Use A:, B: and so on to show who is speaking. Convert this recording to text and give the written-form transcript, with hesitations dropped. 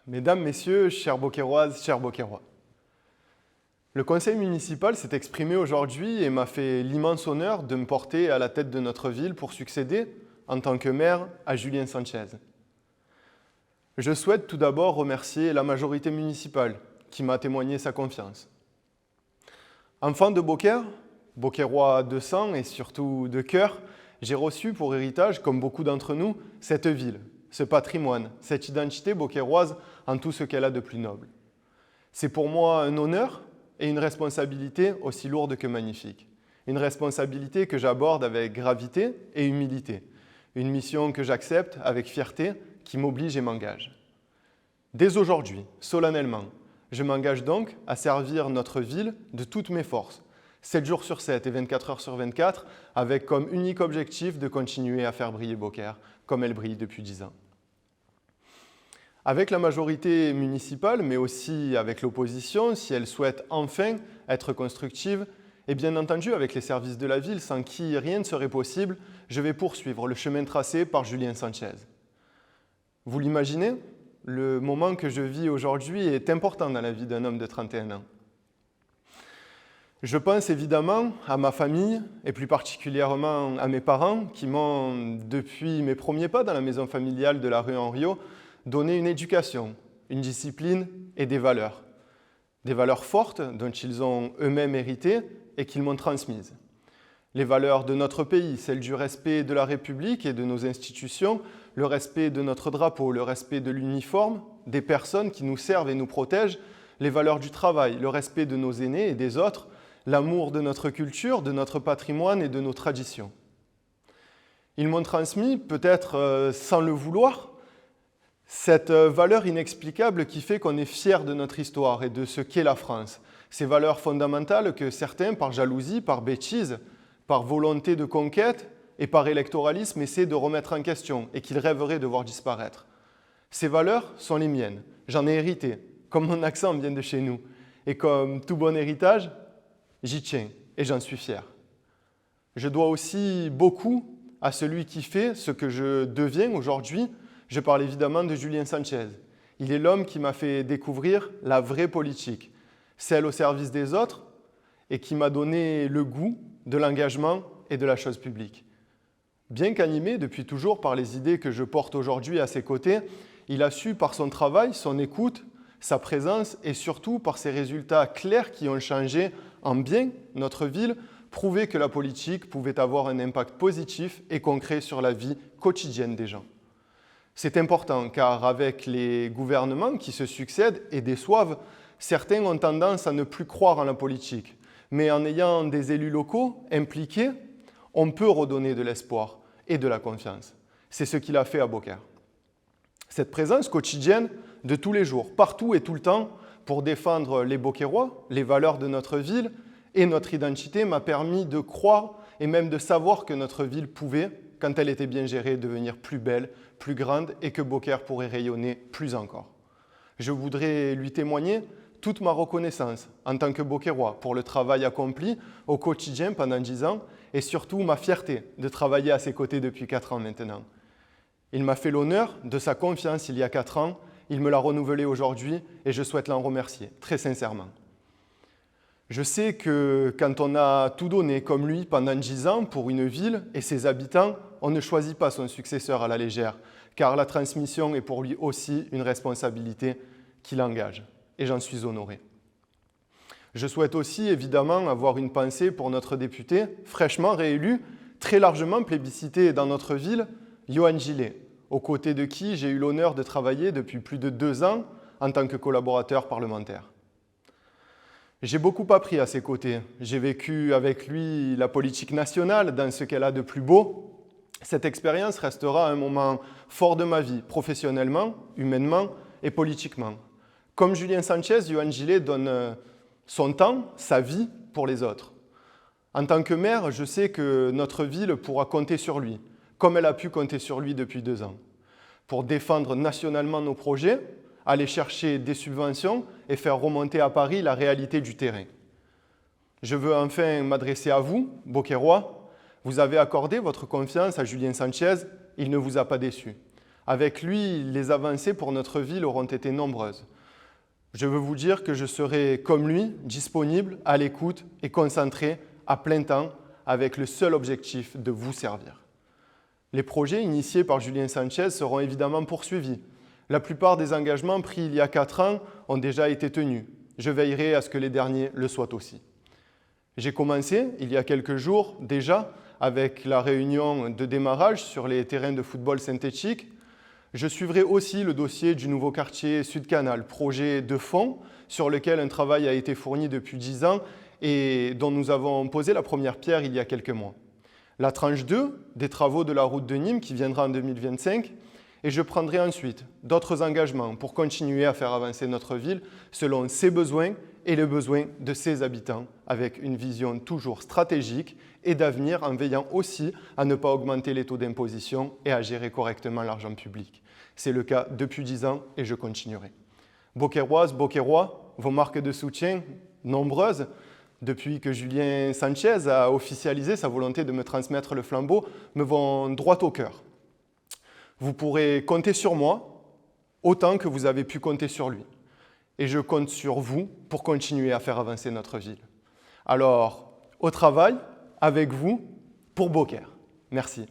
A: Mesdames, Messieurs, chères Beaucairoises, chers Beaucairois. Le conseil municipal s'est exprimé aujourd'hui et m'a fait l'immense honneur de me porter à la tête de notre ville pour succéder, en tant que maire, à Julien Sanchez. Je souhaite tout d'abord remercier la majorité municipale qui m'a témoigné sa confiance. Enfant de Beaucaire, Beaucairois de sang et surtout de cœur, j'ai reçu pour héritage, comme beaucoup d'entre nous, cette ville, ce patrimoine, cette identité beaucairoise en tout ce qu'elle a de plus noble. C'est pour moi un honneur et une responsabilité aussi lourde que magnifique. Une responsabilité que j'aborde avec gravité et humilité. Une mission que j'accepte avec fierté, qui m'oblige et m'engage. Dès aujourd'hui, solennellement, je m'engage donc à servir notre ville de toutes mes forces, 7 jours sur 7 et 24 heures sur 24, avec comme unique objectif de continuer à faire briller Beaucaire comme elle brille depuis 10 ans. Avec la majorité municipale, mais aussi avec l'opposition, si elle souhaite enfin être constructive, et bien entendu avec les services de la ville, sans qui rien ne serait possible, je vais poursuivre le chemin tracé par Julien Sanchez. Vous l'imaginez, le moment que je vis aujourd'hui est important dans la vie d'un homme de 31 ans. Je pense évidemment à ma famille et plus particulièrement à mes parents qui m'ont, depuis mes premiers pas dans la maison familiale de la rue Henriot, donné une éducation, une discipline et des valeurs. Des valeurs fortes dont ils ont eux-mêmes hérité et qu'ils m'ont transmises. Les valeurs de notre pays, celles du respect de la République et de nos institutions, le respect de notre drapeau, le respect de l'uniforme, des personnes qui nous servent et nous protègent, les valeurs du travail, le respect de nos aînés et des autres, l'amour de notre culture, de notre patrimoine et de nos traditions. Ils m'ont transmis, peut-être sans le vouloir, cette valeur inexplicable qui fait qu'on est fier de notre histoire et de ce qu'est la France. Ces valeurs fondamentales que certains, par jalousie, par bêtise, par volonté de conquête et par électoralisme, essaient de remettre en question et qu'ils rêveraient de voir disparaître. Ces valeurs sont les miennes. J'en ai hérité, comme mon accent vient de chez nous. Et comme tout bon héritage, j'y tiens et j'en suis fier. Je dois aussi beaucoup à celui qui fait ce que je deviens aujourd'hui. Je parle évidemment de Julien Sanchez. Il est l'homme qui m'a fait découvrir la vraie politique, celle au service des autres et qui m'a donné le goût de l'engagement et de la chose publique. Bien qu'animé depuis toujours par les idées que je porte aujourd'hui à ses côtés, il a su par son travail, son écoute, sa présence et surtout par ses résultats clairs qui ont changé en bien notre ville, prouver que la politique pouvait avoir un impact positif et concret sur la vie quotidienne des gens. C'est important car avec les gouvernements qui se succèdent et déçoivent, certains ont tendance à ne plus croire en la politique. Mais en ayant des élus locaux impliqués, on peut redonner de l'espoir et de la confiance. C'est ce qu'il a fait à Beaucaire. Cette présence quotidienne de tous les jours, partout et tout le temps, pour défendre les Beaucairois, les valeurs de notre ville et notre identité, m'a permis de croire et même de savoir que notre ville pouvait, quand elle était bien gérée, devenir plus belle, plus grande et que Beaucaire pourrait rayonner plus encore. Je voudrais lui témoigner toute ma reconnaissance en tant que Beaucairois pour le travail accompli au quotidien pendant 10 ans et surtout ma fierté de travailler à ses côtés depuis 4 ans maintenant. Il m'a fait l'honneur de sa confiance il y a 4 ans, il me l'a renouvelée aujourd'hui et je souhaite l'en remercier très sincèrement. Je sais que quand on a tout donné comme lui pendant 10 ans pour une ville et ses habitants, on ne choisit pas son successeur à la légère, car la transmission est pour lui aussi une responsabilité qui l'engage. Et j'en suis honoré. Je souhaite aussi évidemment avoir une pensée pour notre député, fraîchement réélu, très largement plébiscité dans notre ville, Yohann Gillet, aux côtés de qui j'ai eu l'honneur de travailler depuis plus de 2 ans en tant que collaborateur parlementaire. J'ai beaucoup appris à ses côtés. J'ai vécu avec lui la politique nationale dans ce qu'elle a de plus beau. Cette expérience restera un moment fort de ma vie, professionnellement, humainement et politiquement. Comme Julien Sanchez, Yohann Gillet donne son temps, sa vie pour les autres. En tant que maire, je sais que notre ville pourra compter sur lui, comme elle a pu compter sur lui depuis 2 ans, pour défendre nationalement nos projets, aller chercher des subventions et faire remonter à Paris la réalité du terrain. Je veux enfin m'adresser à vous, Beaucairois. Vous avez accordé votre confiance à Julien Sanchez, il ne vous a pas déçu. Avec lui, les avancées pour notre ville auront été nombreuses. Je veux vous dire que je serai, comme lui, disponible, à l'écoute et concentré à plein temps avec le seul objectif de vous servir. Les projets initiés par Julien Sanchez seront évidemment poursuivis. La plupart des engagements pris il y a 4 ans ont déjà été tenus. Je veillerai à ce que les derniers le soient aussi. J'ai commencé, il y a quelques jours déjà, avec la réunion de démarrage sur les terrains de football synthétique. Je suivrai aussi le dossier du nouveau quartier Sud-Canal, projet de fond sur lequel un travail a été fourni depuis 10 ans et dont nous avons posé la première pierre il y a quelques mois. La tranche 2 des travaux de la route de Nîmes qui viendra en 2025, et je prendrai ensuite d'autres engagements pour continuer à faire avancer notre ville selon ses besoins et les besoins de ses habitants, avec une vision toujours stratégique et d'avenir en veillant aussi à ne pas augmenter les taux d'imposition et à gérer correctement l'argent public. C'est le cas depuis 10 ans et je continuerai. Beaucairoises, Beaucairois, vos marques de soutien, nombreuses, depuis que Julien Sanchez a officialisé sa volonté de me transmettre le flambeau, me vont droit au cœur. Vous pourrez compter sur moi autant que vous avez pu compter sur lui. Et je compte sur vous pour continuer à faire avancer notre ville. Alors, au travail, avec vous, pour Beaucaire. Merci.